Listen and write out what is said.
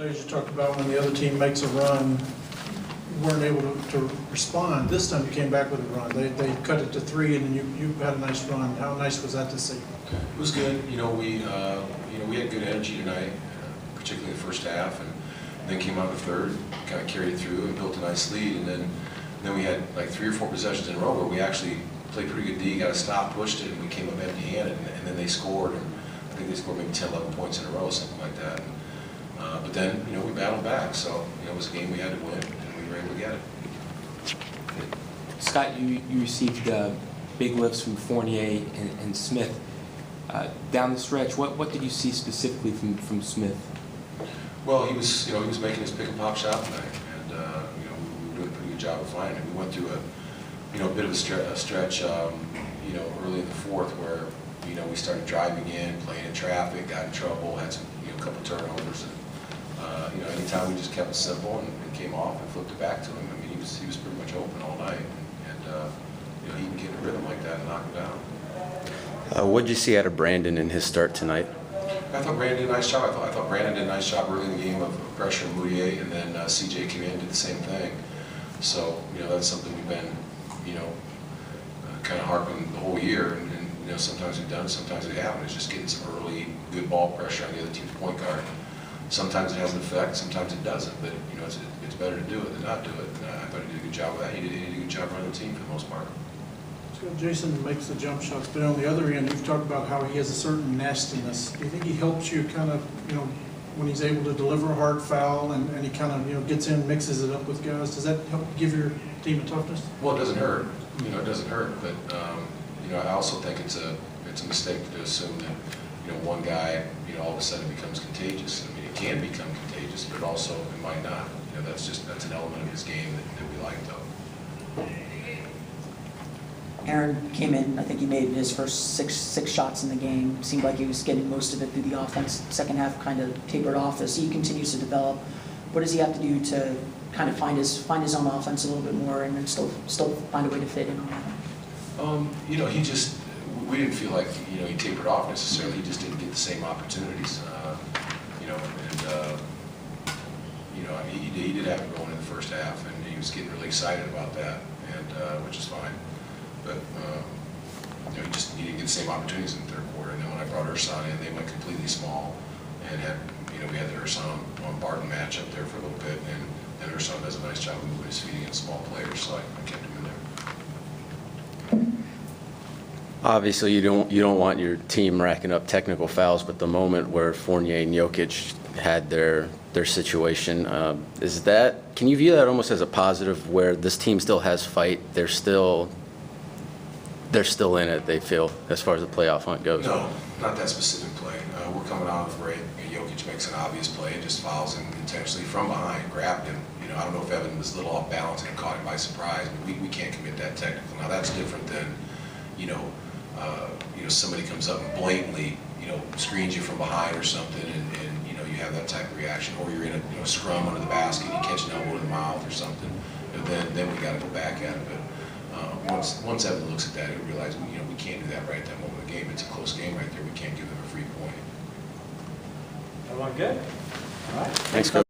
As you talked about, when the other team makes a run, you weren't able to respond. This time you came back with a run. They cut it to 3, and then you had a nice run. How nice was that to see? It was good. We had good energy tonight, particularly the first half, and then came out in the third, kind of carried it through and built a nice lead. And then we had like 3 or 4 possessions in a row where we actually played pretty good D, got a stop, pushed it, and we came up empty-handed. And then they scored, and I think they scored maybe 10, 11 points in a row, something like that. But then, we battled back. So, it was a game we had to win, and we were able to get it. Scott, you received big lifts from Fournier and Smith. Down the stretch, what did you see specifically from Smith? Well, he was making his pick and pop shot tonight, and we were doing a pretty good job of finding him. We went through a bit of a stretch, early in the fourth where we started driving in, playing in traffic, got in trouble, had some a couple turnovers, and anytime we just kept it simple and came off and flipped it back to him. I mean, he was pretty much open all night, and he can get in a rhythm like that and knock him down. What did you see out of Brandon in his start tonight? I thought Brandon did a nice job. I thought Brandon did a nice job early in the game of pressuring Moutier, and then CJ came in and did the same thing. So, that's something we've been, kind of harping the whole year. And sometimes we've done, sometimes we haven't. It's just getting some early good ball pressure on the other team's point guard. Sometimes it has an effect, sometimes it doesn't. But, it's better to do it than not do it. And I thought he did a good job of that. He did a good job running the team for the most part. So Jason makes the jump shots, but on the other end, you've talked about how he has a certain nastiness. Do you think he helps you kind of, when he's able to deliver a hard foul and he kind of, gets in, mixes it up with guys? Does that help give your team a toughness? Well, it doesn't hurt. It doesn't hurt. But, I also think it's a mistake to assume that, one guy, all of a sudden becomes contagious. I mean, it can become contagious, but also it might not. That's an element of his game that we like, though. Aaron came in, I think he made his first six shots in the game. Seemed like he was getting most of it through the offense. Second half kind of tapered off as he continues to develop. What does he have to do to kind of find his own offense a little bit more and then still find a way to fit in on that? We didn't feel like, he tapered off necessarily. He just didn't get the same opportunities, he did have it going in the first half, and he was getting really excited about that, and which is fine. But he didn't get the same opportunities in the third quarter. And then when I brought Ersan in, they went completely small, and we had the Ersan on Barton match up there for a little bit, and Ersan does a nice job of moving his feet against small players, so I kept him in there. Obviously, you don't want your team racking up technical fouls, but the moment where Fournier and Jokic had their situation, can you view that almost as a positive, where this team still has fight, they're still in it, they feel, as far as the playoff hunt goes? No, not that specific play. We're coming out of the break. Jokic makes an obvious play and just fouls him intentionally from behind, grabbed him. I don't know if Evan was a little off balance and caught him by surprise, but we can't commit that technical. Now that's different than, somebody comes up and blatantly, screens you from behind or something, and you have that type of reaction, or you're in a scrum under the basket, you catch an elbow to the mouth or something, then we got to go back at it. But once Evan looks at that, he'll realize we can't do that right at that moment of the game. It's a close game right there. We can't give them a free point. Everyone good? All right. Thanks, Coach.